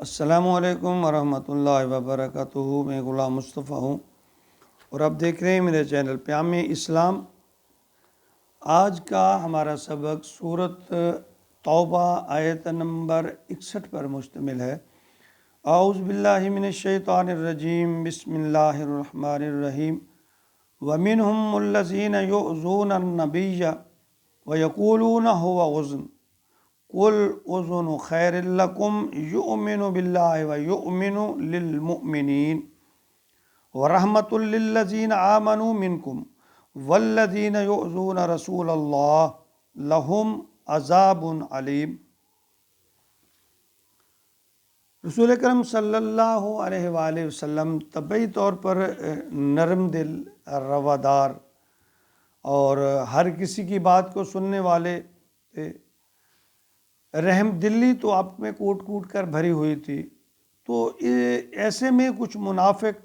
السلام علیکم ورحمۃ اللہ وبرکاتہ۔ میں غلام مصطفیٰ ہوں اور آپ دیکھ رہے ہیں میرے چینل پیام اسلام۔ آج کا ہمارا سبق سورۃ توبہ آیت نمبر 61 پر مشتمل ہے۔ اعوذ باللہ من الشیطان الرجیم، بسم اللہ الرحمن الرحیم۔ وَمِنْهُمُ الَّذِينَ يُؤْذُونَ النَّبِيَّ وَيَقُولُونَ هُوَ أُذُنٌ قُلْ أُذُنُ خَيْرٍ لَكُمْ يُؤْمِنُ بِاللَّهِ وَيُؤْمِنُ لِلْمُؤْمِنِينَ وَرَحْمَةٌ لِلَّذِينَ آمَنُوا مِنْكُمْ وَالَّذِينَ يُؤْذُونَ رَسُولَ اللَّهِ لَهُمْ عَذَابٌ عَلِيمٌ۔ رسول اکرم صلی اللہ علیہ وآلہ وسلم طبعی طور پر نرم دل، روادار اور ہر کسی کی بات کو سننے والے تھے۔ رحم دلی تو آپ میں کوٹ کوٹ کر بھری ہوئی تھی۔ تو ایسے میں کچھ منافق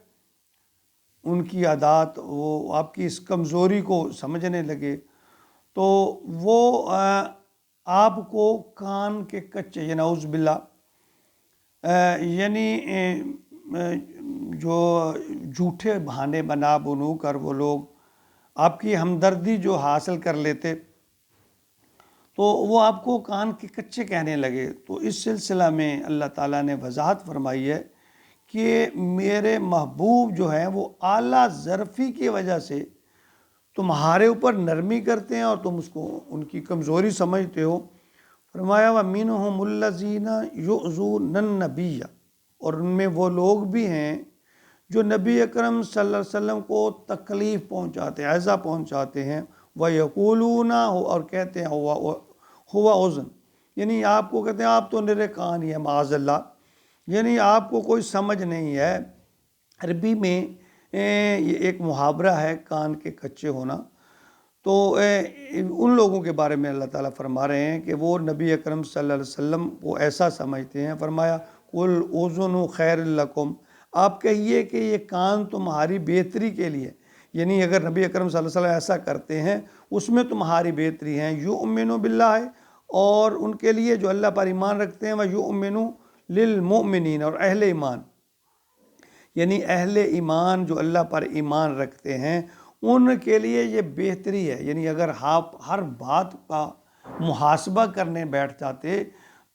ان کی عادات، وہ آپ کی اس کمزوری کو سمجھنے لگے، تو وہ آپ کو کان کے کچے، یعنی نعوذ باللہ، یعنی جو جھوٹے بہانے بنا بنو کر وہ لوگ آپ کی ہمدردی جو حاصل کر لیتے، تو وہ آپ کو کان کے کچے کہنے لگے۔ تو اس سلسلہ میں اللہ تعالیٰ نے وضاحت فرمائی ہے کہ میرے محبوب جو ہیں وہ اعلیٰ ظرفی کی وجہ سے تمہارے اوپر نرمی کرتے ہیں اور تم اس کو ان کی کمزوری سمجھتے ہو۔ فرمایا وَمِنْهُمُ الَّذِينَ يُؤْذُونَ النَّبِيَّ، اور ان میں وہ لوگ بھی ہیں جو نبی اکرم صلی اللہ علیہ وسلم کو تکلیف پہنچاتے ہیں، ایذا پہنچاتے ہیں۔ وَيَقُولُونَ، اور کہتے ہیں ہوا اذن، یعنی آپ کو کہتے ہیں آپ تو نرے کان ہی ہے، معاذ اللہ، یعنی آپ کو کوئی سمجھ نہیں ہے۔ عربی میں یہ ایک محاورہ ہے کان کے کچے ہونا۔ تو ان لوگوں کے بارے میں اللہ تعالیٰ فرما رہے ہیں کہ وہ نبی اکرم صلی اللہ علیہ وسلم کو ایسا سمجھتے ہیں۔ فرمایا قُلْ أُذُنُ خَيْرٍ لَكُمْ، آپ کہیے کہ یہ کان تمہاری بہتری کے لیے، یعنی اگر نبی اکرم صلی اللہ علیہ وسلم ایسا کرتے ہیں اس میں تمہاری بہتری ہے۔ یؤمن باللہ، اور ان کے لیے جو اللہ پر ایمان رکھتے ہیں، وَيُؤْمِنُ لِلْمُؤْمِنِينَ، اور اہل ایمان، یعنی اہل ایمان جو اللہ پر ایمان رکھتے ہیں ان کے لیے یہ بہتری ہے۔ یعنی اگر آپ ہر بات کا محاسبہ کرنے بیٹھ جاتے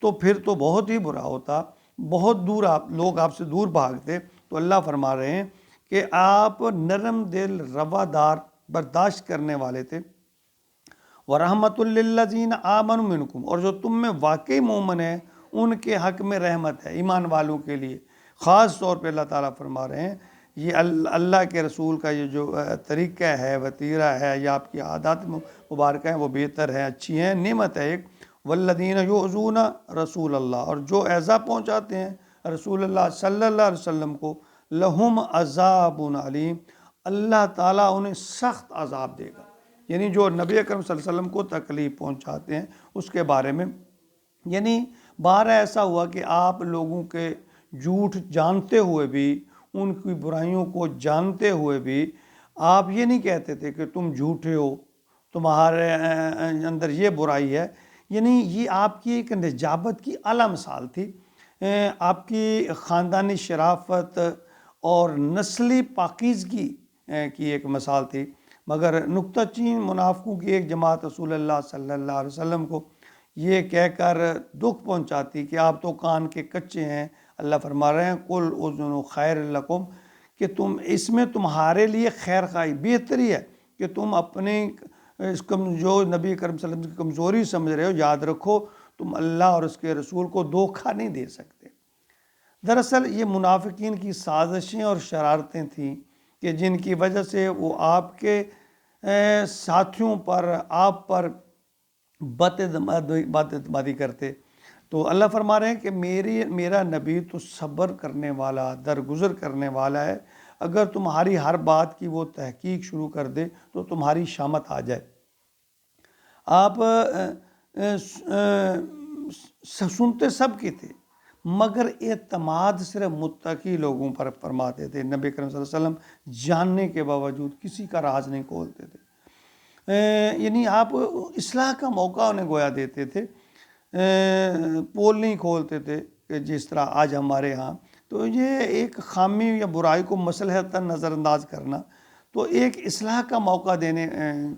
تو پھر تو بہت ہی برا ہوتا، بہت دور لوگ آپ سے دور بھاگتے۔ تو اللہ فرما رہے ہیں کہ آپ نرم دل، روادار، برداشت کرنے والے تھے۔ وَرَحْمَةٌ لِلَّذِينَ آمَنُوا مِنْكُمْ، اور جو تم میں واقعی مومن ہیں ان کے حق میں رحمت ہے، ایمان والوں کے لیے خاص طور پہ اللہ تعالیٰ فرما رہے ہیں یہ اللہ کے رسول کا یہ جو طریقہ ہے، وتیرہ ہے، یا آپ کی عادات مبارکہ ہیں وہ بہتر ہیں، اچھی ہیں، نعمت ہے ایک۔ وَالَّذِينَ يُؤْذُونَ رسول اللہ، اور جو ایذا پہنچاتے ہیں رسول اللہ صلی اللہ علیہ وسلم کو، لَهُمْ عَذَابٌ عَلِيمٌ، اللہ تعالیٰ انہیں سخت عذاب دے گا۔ یعنی جو نبی اکرم صلی اللہ علیہ وسلم کو تکلیف پہنچاتے ہیں اس کے بارے میں، یعنی بار ایسا ہوا کہ آپ لوگوں کے جھوٹ جانتے ہوئے بھی، ان کی برائیوں کو جانتے ہوئے بھی آپ یہ نہیں کہتے تھے کہ تم جھوٹے ہو، تمہارے اندر یہ برائی ہے۔ یعنی یہ آپ کی ایک نجابت کی اعلیٰ مثال تھی، آپ کی خاندانی شرافت اور نسلی پاکیزگی کی ایک مثال تھی۔ مگر نکتہ چین منافقوں کی ایک جماعت رسول اللہ صلی اللہ علیہ وسلم کو یہ کہہ کر دکھ پہنچاتی کہ آپ تو کان کے کچے ہیں۔ اللہ فرما رہے ہیں قُلْ أُذُنُ خَيْرٍ لَكُمْ، کہ تم اس میں تمہارے لیے خیر خواہی بہتری ہے کہ تم اپنے جو نبی کرم صلی اللہ علیہ وسلم کی کمزوری سمجھ رہے ہو، یاد رکھو تم اللہ اور اس کے رسول کو دھوکہ نہیں دے سکتے۔ دراصل یہ منافقین کی سازشیں اور شرارتیں تھیں کہ جن کی وجہ سے وہ آپ کے ساتھیوں پر، آپ پر بد اعتمادی کرتے۔ تو اللہ فرما رہے ہیں کہ میرا نبی تو صبر کرنے والا، درگزر کرنے والا ہے، اگر تمہاری ہر بات کی وہ تحقیق شروع کر دے تو تمہاری شامت آ جائے۔ آپ سنتے سب کی تھے مگر اعتماد صرف متقی لوگوں پر فرماتے تھے۔ نبی کریم صلی اللہ علیہ وسلم جاننے کے باوجود کسی کا راز نہیں کھولتے تھے، یعنی آپ اصلاح کا موقع انہیں گویا دیتے تھے، پول نہیں کھولتے تھے کہ جس طرح آج ہمارے ہاں، تو یہ ایک خامی یا برائی کو مصلحتاً نظر انداز کرنا تو ایک اصلاح کا موقع دینے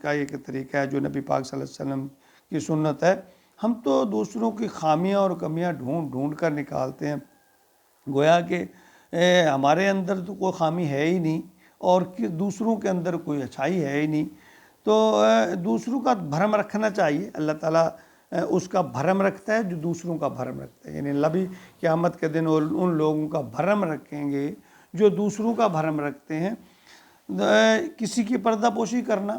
کا ایک طریقہ ہے جو نبی پاک صلی اللہ علیہ وسلم کی سنت ہے۔ ہم تو دوسروں کی خامیاں اور کمیاں ڈھونڈ ڈھونڈ کر نکالتے ہیں، گویا کہ ہمارے اندر تو کوئی خامی ہے ہی نہیں اور دوسروں کے اندر کوئی اچھائی ہے ہی نہیں، تو دوسروں کا بھرم رکھنا چاہیے۔ اللہ تعالیٰ اس کا بھرم رکھتا ہے جو دوسروں کا بھرم رکھتا ہے، یعنی اللہ بھی قیامت کے دن ان لوگوں کا بھرم رکھیں گے جو دوسروں کا بھرم رکھتے ہیں۔ کسی کی پردہ پوشی کرنا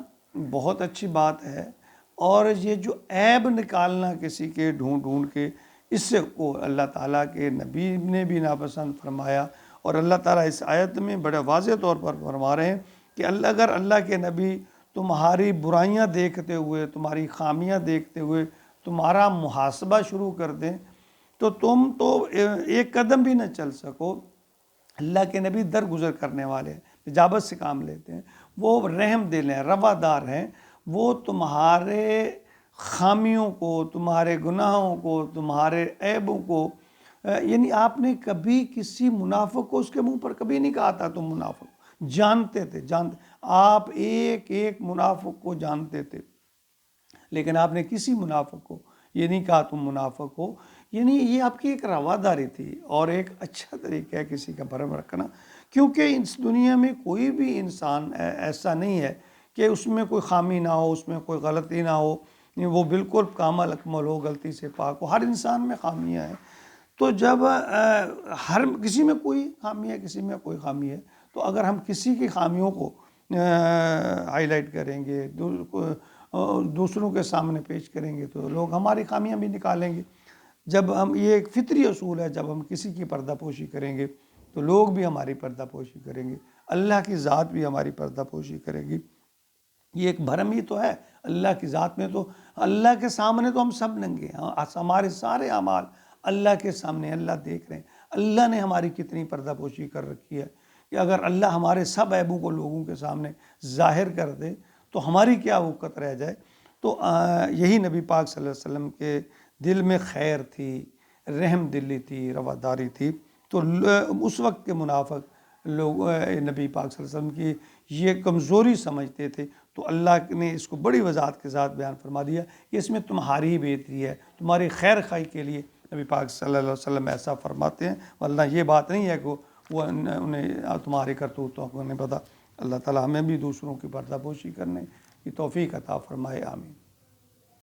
بہت اچھی بات ہے، اور یہ جو عیب نکالنا کسی کے ڈھونڈ ڈھونڈ کے، اس سے کو اللہ تعالیٰ کے نبی نے بھی ناپسند فرمایا، اور اللہ تعالیٰ اس آیت میں بڑے واضح طور پر فرما رہے ہیں کہ اگر اللہ کے نبی تمہاری برائیاں دیکھتے ہوئے، تمہاری خامیاں دیکھتے ہوئے تمہارا محاسبہ شروع کر دیں تو تم تو ایک قدم بھی نہ چل سکو۔ اللہ کے نبی درگزر کرنے والے ہیں، اجابت سے کام لیتے ہیں، وہ رحم دل ہیں، روادار ہیں، وہ تمہارے خامیوں کو، تمہارے گناہوں کو، تمہارے عیبوں کو، یعنی آپ نے کبھی کسی منافق کو اس کے منہ پر کبھی نہیں کہا تھا تم منافق، جانتے تھے، آپ ایک ایک منافق کو جانتے تھے، لیکن آپ نے کسی منافق کو یہ نہیں کہا تم منافق ہو۔ یعنی یہ آپ کی ایک رواداری تھی اور ایک اچھا طریقہ ہے کسی کا بھرم رکھنا، کیونکہ اس دنیا میں کوئی بھی انسان ایسا نہیں ہے کہ اس میں کوئی خامی نہ ہو، اس میں کوئی غلطی نہ ہو، وہ بالکل کامل اکمل ہو، غلطی سے پاک ہو۔ ہر انسان میں خامیاں ہیں، تو جب ہر کسی میں کوئی خامی ہے، کسی میں کوئی خامی ہے، تو اگر ہم کسی کی خامیوں کو ہائی لائٹ کریں گے، دوسروں کے سامنے پیش کریں گے، تو لوگ ہماری خامیاں بھی نکالیں گے۔ جب ہم، یہ ایک فطری اصول ہے، جب ہم کسی کی پردہ پوشی کریں گے تو لوگ بھی ہماری پردہ پوشی کریں گے، اللہ کی ذات بھی ہماری پردہ پوشی کرے گی۔ یہ ایک بھرم ہی تو ہے اللہ کی ذات میں، تو اللہ کے سامنے تو ہم سب ننگے ہیں، ہمارے سارے اعمال اللہ کے سامنے، اللہ دیکھ رہے ہیں۔ اللہ نے ہماری کتنی پردہ پوشی کر رکھی ہے کہ اگر اللہ ہمارے سب عیبوں کو لوگوں کے سامنے ظاہر کر دے تو ہماری کیا وقت رہ جائے۔ تو یہی نبی پاک صلی اللہ علیہ وسلم کے دل میں خیر تھی، رحم دلی تھی، رواداری تھی، تو اس وقت کے منافق لوگ نبی پاک صلی اللہ علیہ وسلم کی یہ کمزوری سمجھتے تھے، تو اللہ نے اس کو بڑی وضاحت کے ساتھ بیان فرما دیا کہ اس میں تمہاری ہی بہتری ہے، تمہاری خیر خواہی کے لیے نبی پاک صلی اللہ علیہ وسلم ایسا فرماتے ہیں، ورنہ یہ بات نہیں ہے کہ وہ انہیں تمہاری کرتوتوں کو نہیں پتہ۔ اللہ تعالیٰ ہمیں بھی دوسروں کی پردہ پوشی کرنے کی توفیق عطا فرمائے، آمین۔